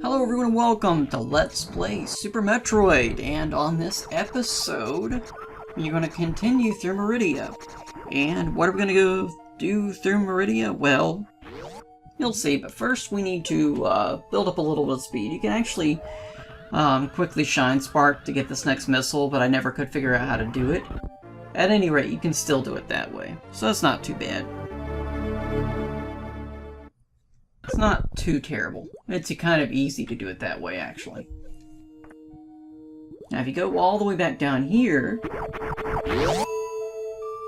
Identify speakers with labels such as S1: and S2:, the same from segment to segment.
S1: Hello everyone and welcome to Let's Play Super Metroid, and on this episode, we're going to continue through Meridia. And what are we going to go do through Meridia? Well, you'll see, but first we need to build up a little bit of speed. You can actually quickly shine spark to get this next missile, but I never could figure out how to do it. At any rate, you can still do it that way, so that's not too bad. It's not too terrible. It's kind of easy to do it that way, actually. Now, if you go all the way back down here, I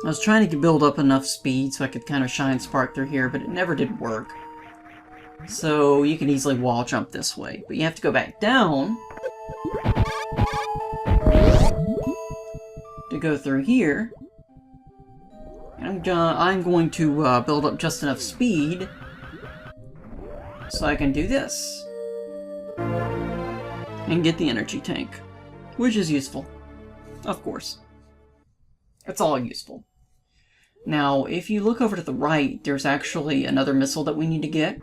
S1: was trying to build up enough speed so I could kind of shine spark through here, but it never did work. So you can easily wall jump this way, but you have to go back down to go through here. And I'm going to build up just enough speed so I can do this and get the energy tank, which is useful, of course. It's all useful. Now, if you look over to the right, there's actually another missile that we need to get.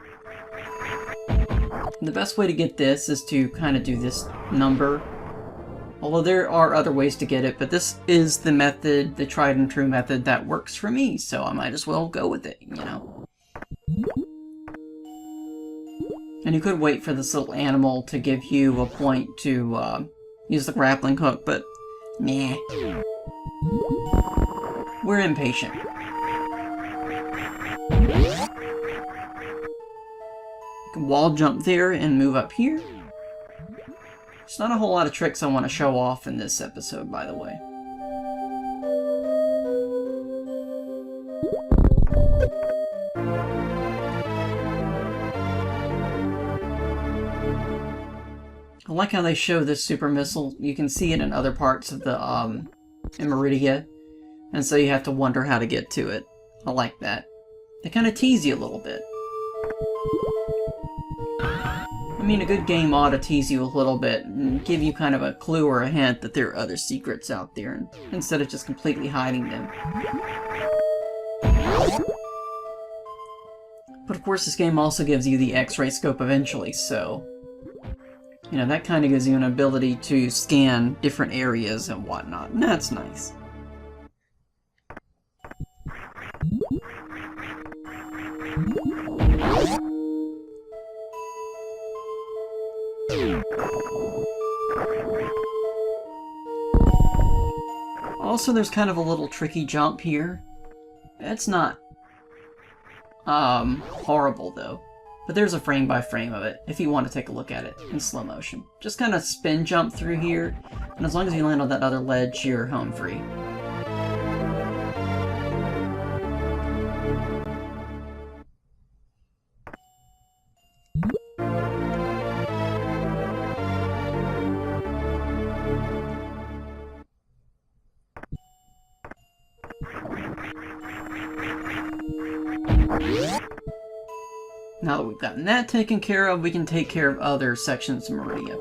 S1: The best way to get this is to kind of do this number. Although there are other ways to get it, but this is the method, the tried and true method that works for me, so I might as well go with it, you know. And you could wait for this little animal to give you a point to use the grappling hook, but nah. We're impatient. You can wall jump there and move up here. There's not a whole lot of tricks I want to show off in this episode, by the way. I like how they show this super missile. You can see it in other parts of the, in Meridia. And so you have to wonder how to get to it. I like that. They kind of tease you a little bit. I mean, a good game ought to tease you a little bit and give you kind of a clue or a hint that there are other secrets out there, instead of just completely hiding them. But of course, this game also gives you the X-ray scope eventually, so you know, that kind of gives you an ability to scan different areas and whatnot, and that's nice. Also, there's kind of a little tricky jump here. It's not horrible, though. But there's a frame by frame of it, if you want to take a look at it in slow motion. Just kind of spin jump through here, and as long as you land on that other ledge, you're home free. Now that we've gotten that taken care of, we can take care of other sections of Maridia.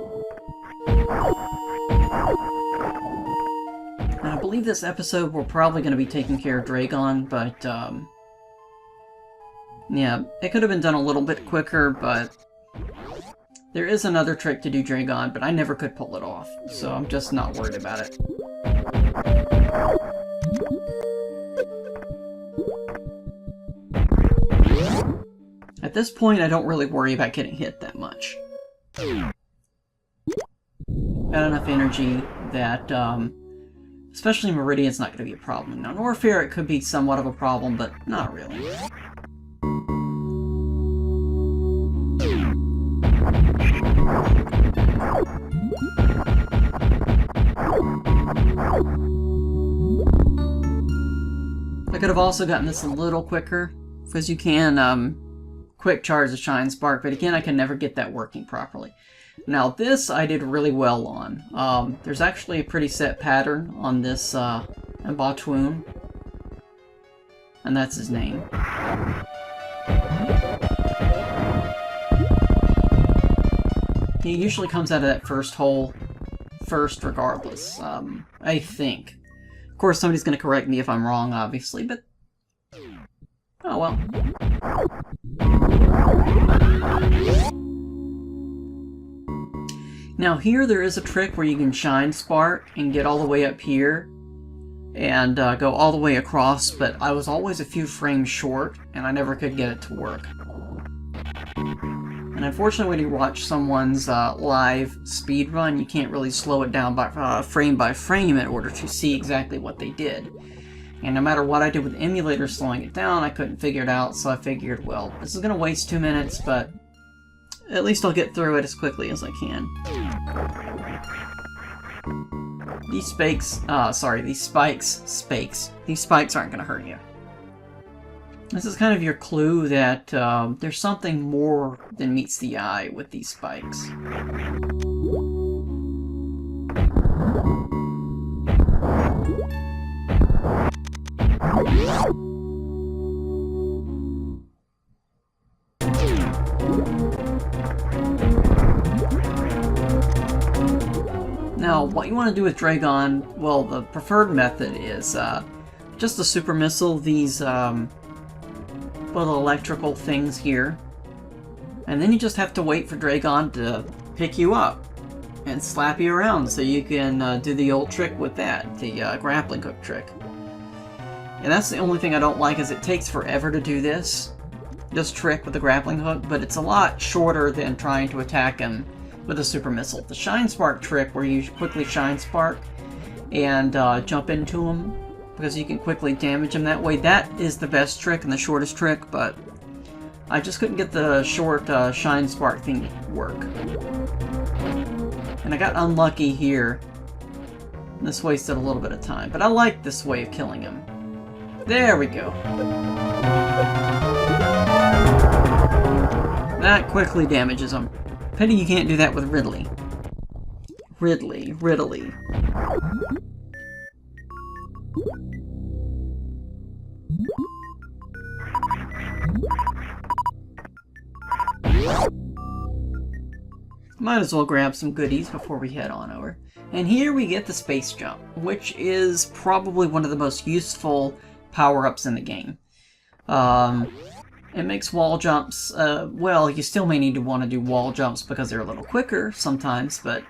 S1: And I believe this episode we're probably going to be taking care of Draygon, but yeah, it could have been done a little bit quicker, but there is another trick to do Draygon, but I never could pull it off, so I'm just not worried about it. At this point, I don't really worry about getting hit that much. Got enough energy that, especially Meridia, it's not going to be a problem. Now, Norfair, it could be somewhat of a problem, but not really. I could have also gotten this a little quicker, because you can, quick charge the shine spark, but again, I can never get that working properly. Now this I did really well on. There's actually a pretty set pattern on this Botwoon, and that's his name. He usually comes out of that first hole first regardless, I think. Of course, somebody's going to correct me if I'm wrong, obviously, but oh well. Now here there is a trick where you can shine spark and get all the way up here and go all the way across, but I was always a few frames short and I never could get it to work. And unfortunately when you watch someone's live speedrun, you can't really slow it down by frame in order to see exactly what they did. And no matter what I did with the emulator slowing it down, I couldn't figure it out, so I figured, well, this is going to waste 2 minutes, but at least I'll get through it as quickly as I can. These spikes aren't going to hurt you. This is kind of your clue that there's something more than meets the eye with these spikes. Now, what you want to do with Draygon, well, the preferred method is just the super missile, these little electrical things here. And then you just have to wait for Draygon to pick you up and slap you around so you can do the old trick with that, the grappling hook trick. And that's the only thing I don't like, is it takes forever to do this trick with the grappling hook, but it's a lot shorter than trying to attack him with a super missile. The shine spark trick, where you quickly shine spark and jump into him, because you can quickly damage him that way, that is the best trick and the shortest trick, but I just couldn't get the short shine spark thing to work. And I got unlucky here. This wasted a little bit of time, but I like this way of killing him. There we go. That quickly damages him. Pity you can't do that with Ridley. Ridley. Might as well grab some goodies before we head on over. And here we get the space jump, which is probably one of the most useful power-ups in the game. It makes wall jumps, well, you still may need to want to do wall jumps because they're a little quicker sometimes, but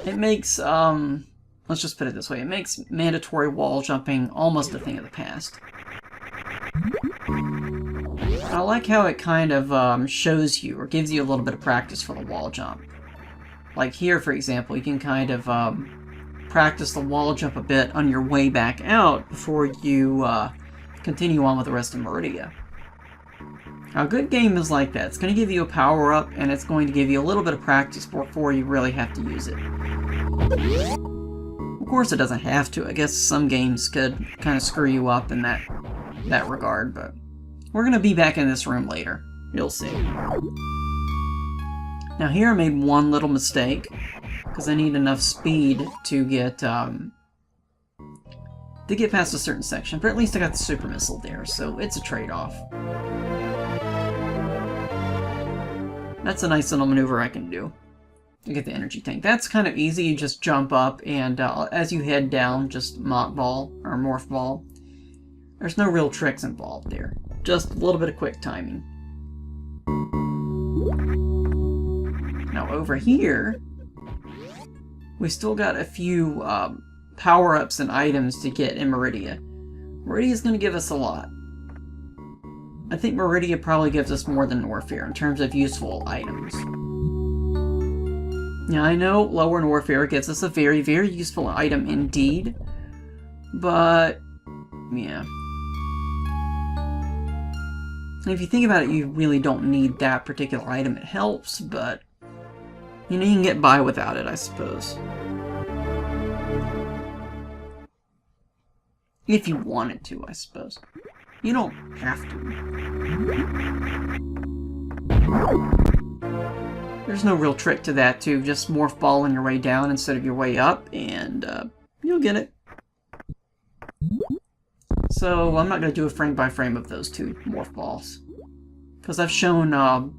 S1: it makes, let's just put it this way, it makes mandatory wall jumping almost a thing of the past. I like how it kind of shows you, or gives you a little bit of practice for the wall jump. Like here, for example, you can kind of practice the wall jump a bit on your way back out before you continue on with the rest of Meridia. A good game is like that. It's going to give you a power-up, and it's going to give you a little bit of practice before you really have to use it. Of course, it doesn't have to. I guess some games could kind of screw you up in that regard, but we're going to be back in this room later. You'll see. Now here I made one little mistake, because I need enough speed to get past a certain section, but at least I got the super missile there, so it's a trade-off. That's a nice little maneuver I can do to get the energy tank. That's kind of easy. You just jump up, and as you head down, just mock ball or morph ball. There's no real tricks involved there. Just a little bit of quick timing. Now over here, we still got a few power-ups and items to get in Meridia. Meridia's going to give us a lot. I think Meridia probably gives us more than Warfare in terms of useful items. Now I know Lower Warfare gives us a very, very useful item indeed, but yeah. And if you think about it, you really don't need that particular item. It helps, but you know, you can get by without it, I suppose. If you wanted to, I suppose. You don't have to. There's no real trick to that, too. Just morph ball on your way down instead of your way up, and you'll get it. So, I'm not going to do a frame-by-frame of those two morph balls. Because I've shown, I'm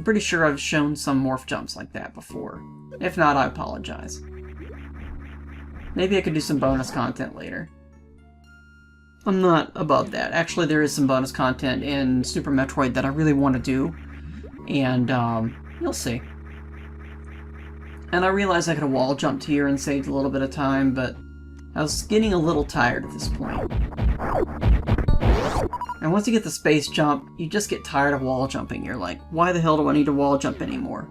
S1: pretty sure I've shown some morph jumps like that before. If not, I apologize. Maybe I could do some bonus content later. I'm not above that. Actually, there is some bonus content in Super Metroid that I really want to do. And, you'll see. And I realized I could have wall jumped here and saved a little bit of time, but I was getting a little tired at this point. And once you get the space jump, you just get tired of wall jumping. You're like, why the hell do I need to wall jump anymore?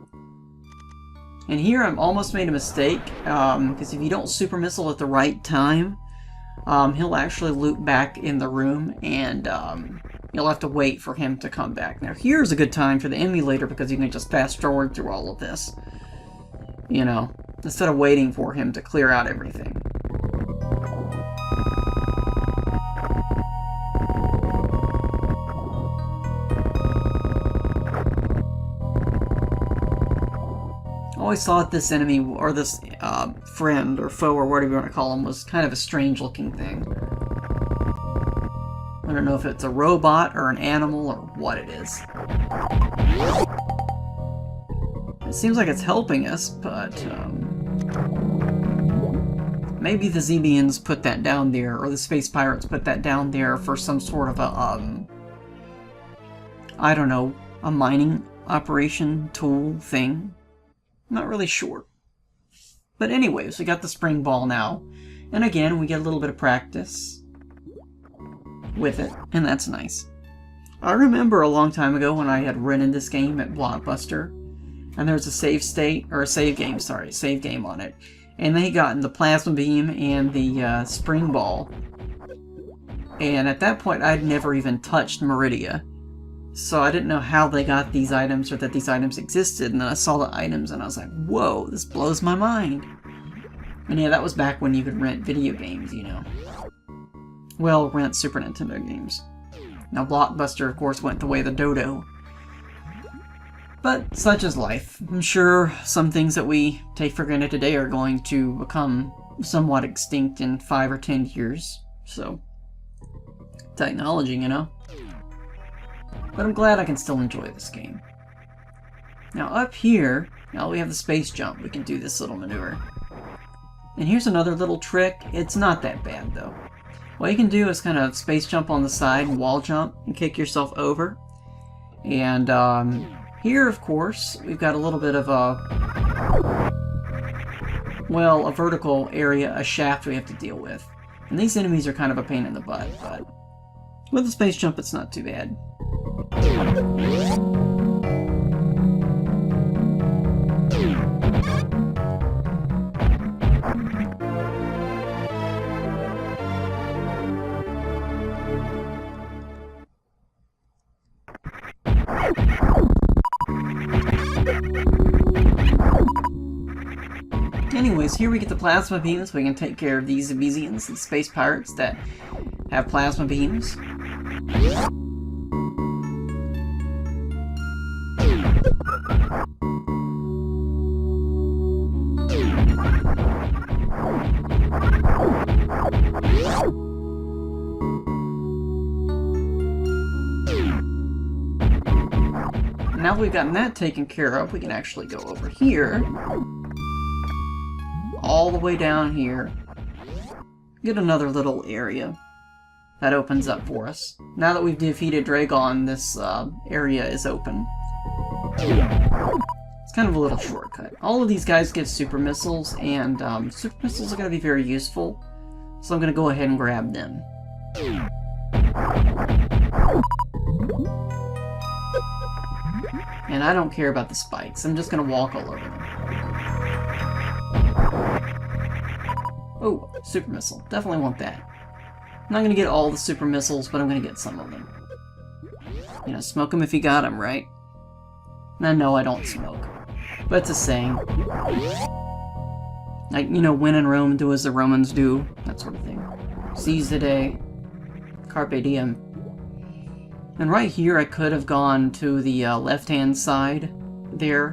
S1: And here I've almost made a mistake, because if you don't super missile at the right time, he'll actually loop back in the room, and you'll have to wait for him to come back. Now here's a good time for the emulator, because you can just fast forward through all of this. You know, instead of waiting for him to clear out everything. I always thought this enemy, or this friend, or foe, or whatever you want to call him, was kind of a strange looking thing. I don't know if it's a robot, or an animal, or what it is. It seems like it's helping us, but maybe the Zebians put that down there, or the Space Pirates put that down there for some sort of a, I don't know, a mining operation tool thing. Not really sure. But anyways, we got the spring ball now. And again, we get a little bit of practice with it, and that's nice. I remember a long time ago when I had rented this game at Blockbuster, and there was a save state, or a save game on it. And they had gotten the plasma beam and the spring ball. And at that point, I'd never even touched Meridia. So I didn't know how they got these items, or that these items existed, and then I saw the items and I was like, whoa, this blows my mind. And yeah, that was back when you could rent video games, you know. Well, rent Super Nintendo games. Now Blockbuster, of course, went the way of the dodo. But such is life. I'm sure some things that we take for granted today are going to become somewhat extinct in 5 or 10 years. So, technology, you know. But I'm glad I can still enjoy this game. Now up here, now we have the space jump. We can do this little maneuver. And here's another little trick. It's not that bad though. What you can do is kind of space jump on the side and wall jump and kick yourself over. And here, of course, we've got a little bit of a, well, a vertical area, a shaft we have to deal with. And these enemies are kind of a pain in the butt, but with the space jump it's not too bad. Anyways, here we get the plasma beams, so we can take care of these Zebians, the space pirates that have plasma beams. Now that we've gotten that taken care of, we can actually go over here. All the way down here. Get another little area that opens up for us. Now that we've defeated Draygon, this area is open. It's kind of a little shortcut. All of these guys give super missiles, and super missiles are going to be very useful. So I'm going to go ahead and grab them. And I don't care about the spikes. I'm just going to walk all over them. Oh, super missile. Definitely want that. I'm not going to get all the super missiles, but I'm going to get some of them. You know, smoke them if you got them, right? No, I don't smoke. But it's a saying. Like, you know, when in Rome, do as the Romans do. That sort of thing. Seize the day. Carpe diem. And right here, I could have gone to the left-hand side there.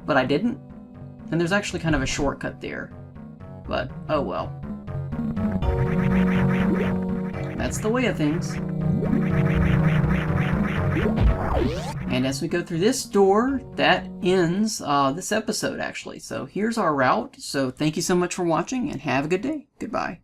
S1: But I didn't. And there's actually kind of a shortcut there. But, oh well. That's the way of things. And as we go through this door, that ends this episode, actually. So here's our route. So thank you so much for watching, and have a good day. Goodbye.